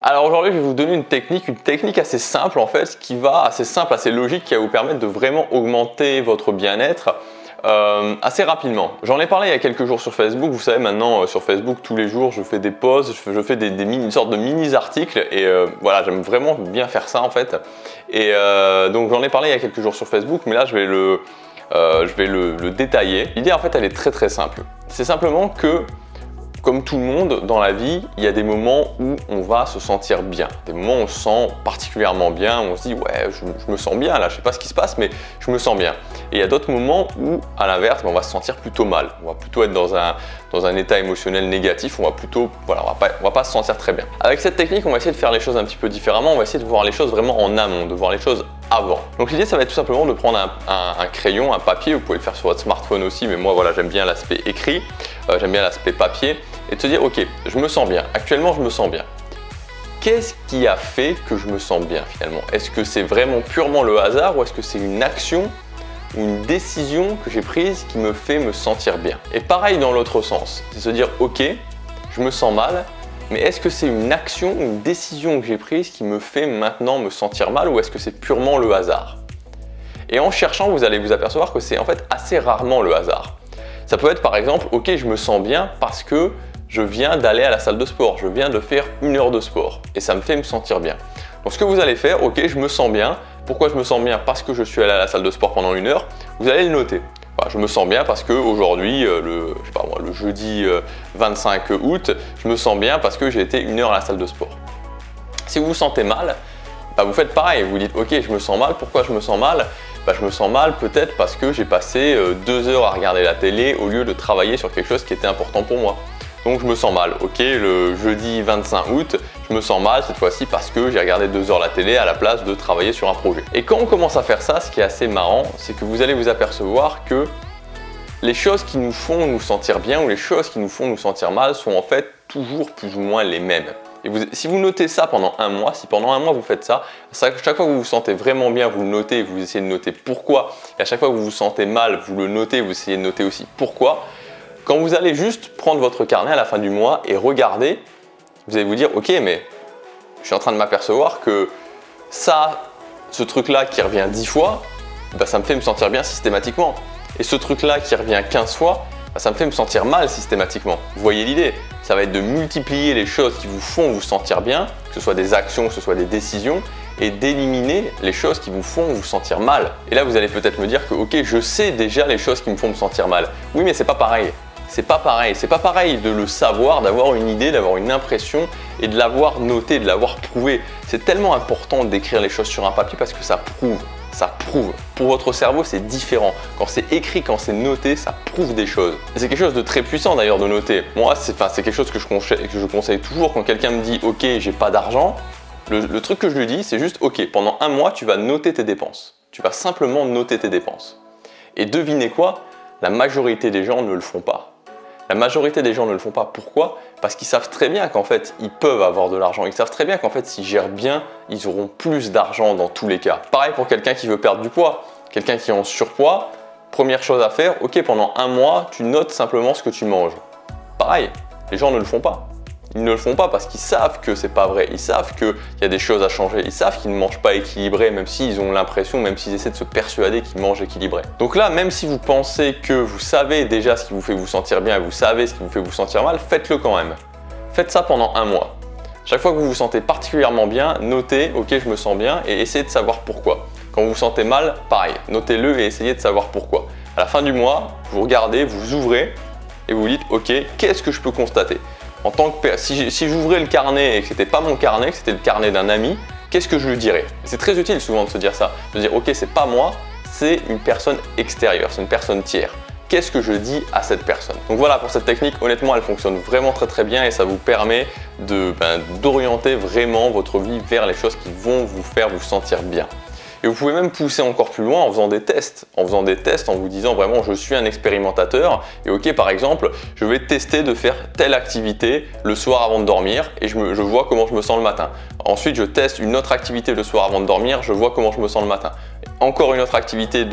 Alors aujourd'hui, je vais vous donner une technique assez simple en fait, assez logique, qui va vous permettre de vraiment augmenter votre bien-être assez rapidement. J'en ai parlé il y a quelques jours sur Facebook. Vous savez maintenant sur Facebook tous les jours je fais des posts, je fais une sorte de mini articles et voilà, j'aime vraiment bien faire ça en fait. Et donc j'en ai parlé il y a quelques jours sur Facebook, mais là je vais le détailler. L'idée en fait elle est très simple. C'est simplement que comme tout le monde dans la vie, il y a des moments où on va se sentir bien. Des moments où on se sent particulièrement bien, où on se dit ouais, je me sens bien là, je sais pas ce qui se passe mais je me sens bien. Et il y a d'autres moments où à l'inverse, on va se sentir plutôt mal. On va plutôt être dans un état émotionnel négatif, on va pas se sentir très bien. Avec cette technique, on va essayer de faire les choses un petit peu différemment, on va essayer de voir les choses vraiment en amont, de voir les choses avant. Donc l'idée ça va être tout simplement de prendre un crayon, un papier, vous pouvez le faire sur votre smartphone aussi, mais moi voilà, j'aime bien l'aspect écrit, j'aime bien l'aspect papier, et de se dire ok, je me sens bien, actuellement je me sens bien. Qu'est-ce qui a fait que je me sens bien finalement? Est-ce que c'est vraiment purement le hasard ou est-ce que c'est une action ou une décision que j'ai prise qui me fait me sentir bien? Et pareil dans l'autre sens, c'est se dire ok, je me sens mal, mais est-ce que c'est une action ou une décision que j'ai prise qui me fait maintenant me sentir mal ou est-ce que c'est purement le hasard? Et en cherchant, vous allez vous apercevoir que c'est en fait assez rarement le hasard. Ça peut être par exemple, ok, je me sens bien parce que je viens d'aller à la salle de sport, je viens de faire 1 heure de sport et ça me fait me sentir bien. Donc ce que vous allez faire, ok, je me sens bien. Pourquoi je me sens bien? Parce que je suis allé à la salle de sport pendant 1 heure. Vous allez le noter. Voilà, je me sens bien parce qu'aujourd'hui, le jeudi 25 août, je me sens bien parce que j'ai été 1 heure à la salle de sport. Si vous vous sentez mal, vous faites pareil, vous dites ok, je me sens mal, pourquoi je me sens mal? Je me sens mal peut-être parce que j'ai passé 2 heures à regarder la télé au lieu de travailler sur quelque chose qui était important pour moi. Donc je me sens mal, ok, le jeudi 25 août, je me sens mal cette fois-ci parce que j'ai regardé 2 heures la télé à la place de travailler sur un projet. Et quand on commence à faire ça, ce qui est assez marrant, c'est que vous allez vous apercevoir que les choses qui nous font nous sentir bien ou les choses qui nous font nous sentir mal sont en fait toujours plus ou moins les mêmes. Et si vous notez ça pendant un mois, si pendant un mois vous faites ça, chaque fois que vous vous sentez vraiment bien, vous le notez, vous essayez de noter pourquoi. Et à chaque fois que vous vous sentez mal, vous le notez, vous essayez de noter aussi pourquoi. Quand vous allez juste prendre votre carnet à la fin du mois et regarder, vous allez vous dire ok, mais je suis en train de m'apercevoir que ce truc-là qui revient 10 fois, ça me fait me sentir bien systématiquement. Et ce truc-là qui revient 15 fois, ça me fait me sentir mal systématiquement. Vous voyez l'idée? Ça va être de multiplier les choses qui vous font vous sentir bien, que ce soit des actions, que ce soit des décisions, et d'éliminer les choses qui vous font vous sentir mal. Et là, vous allez peut-être me dire que ok, je sais déjà les choses qui me font me sentir mal. Oui, mais c'est pas pareil. C'est pas pareil de le savoir, d'avoir une idée, d'avoir une impression et de l'avoir noté, de l'avoir prouvé. C'est tellement important d'écrire les choses sur un papier parce que ça prouve. Pour votre cerveau, c'est différent. Quand c'est écrit, quand c'est noté, ça prouve des choses. Et c'est quelque chose de très puissant d'ailleurs de noter. Moi, c'est quelque chose que je conseille toujours quand quelqu'un me dit « Ok, j'ai pas d'argent », le truc que je lui dis, c'est juste « Ok, pendant un mois, tu vas noter tes dépenses. Tu vas simplement noter tes dépenses. » Et devinez quoi? La majorité des gens ne le font pas. La majorité des gens ne le font pas. Pourquoi? Parce qu'ils savent très bien qu'en fait, ils peuvent avoir de l'argent. Ils savent très bien qu'en fait, s'ils gèrent bien, ils auront plus d'argent dans tous les cas. Pareil pour quelqu'un qui veut perdre du poids. Quelqu'un qui est en surpoids, première chose à faire, ok, pendant un mois, tu notes simplement ce que tu manges. Pareil, les gens ne le font pas. Ils ne le font pas parce qu'ils savent que c'est pas vrai. Ils savent qu'il y a des choses à changer. Ils savent qu'ils ne mangent pas équilibré, même s'ils ont l'impression, même s'ils essaient de se persuader qu'ils mangent équilibré. Donc là, même si vous pensez que vous savez déjà ce qui vous fait vous sentir bien et vous savez ce qui vous fait vous sentir mal, faites-le quand même. Faites ça pendant un mois. Chaque fois que vous vous sentez particulièrement bien, notez « Ok, je me sens bien » et essayez de savoir pourquoi. Quand vous vous sentez mal, pareil, notez-le et essayez de savoir pourquoi. À la fin du mois, vous regardez, vous ouvrez et vous dites « Ok, qu'est-ce que je peux constater ?» En tant que si j'ouvrais le carnet et que c'était pas mon carnet, que c'était le carnet d'un ami, qu'est-ce que je lui dirais? C'est très utile souvent de se dire ça, de dire ok, c'est pas moi, c'est une personne extérieure, c'est une personne tiers. Qu'est-ce que je dis à cette personne? Donc voilà, pour cette technique, honnêtement, elle fonctionne vraiment très bien et ça vous permet d'orienter vraiment votre vie vers les choses qui vont vous faire vous sentir bien. Et vous pouvez même pousser encore plus loin en faisant des tests, en vous disant vraiment je suis un expérimentateur et ok, par exemple je vais tester de faire telle activité le soir avant de dormir et je vois comment je me sens le matin. Ensuite je teste une autre activité le soir avant de dormir, je vois comment je me sens le matin. Encore une autre activité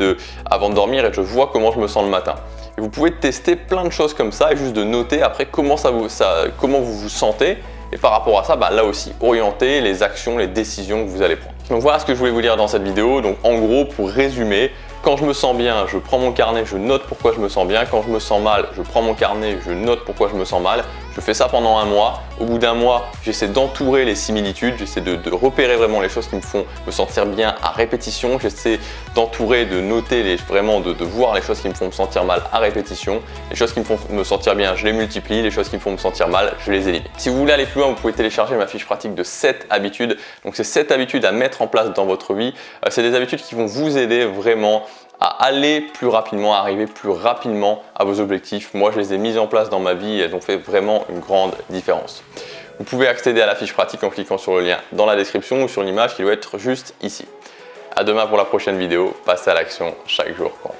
avant de dormir et je vois comment je me sens le matin. Et vous pouvez tester plein de choses comme ça et juste de noter après comment vous vous sentez et par rapport à ça, là aussi, orienter les actions, les décisions que vous allez prendre. Donc voilà ce que je voulais vous dire dans cette vidéo. Donc en gros, pour résumer, quand je me sens bien, je prends mon carnet, je note pourquoi je me sens bien. Quand je me sens mal, je prends mon carnet, je note pourquoi je me sens mal. Je fais ça pendant un mois. Au bout d'un mois, j'essaie d'entourer les similitudes, j'essaie de repérer vraiment les choses qui me font me sentir bien à répétition. J'essaie d'entourer, de noter, vraiment de voir les choses qui me font me sentir mal à répétition. Les choses qui me font me sentir bien, je les multiplie. Les choses qui me font me sentir mal, je les élimine. Si vous voulez aller plus loin, vous pouvez télécharger ma fiche pratique de 7 habitudes. Donc c'est 7 habitudes à mettre en place dans votre vie. C'est des habitudes qui vont vous aider vraiment à aller plus rapidement, à arriver plus rapidement à vos objectifs. Moi, je les ai mises en place dans ma vie et elles ont fait vraiment une grande différence. Vous pouvez accéder à la fiche pratique en cliquant sur le lien dans la description ou sur l'image qui doit être juste ici. À demain pour la prochaine vidéo. Passez à l'action, chaque jour compte.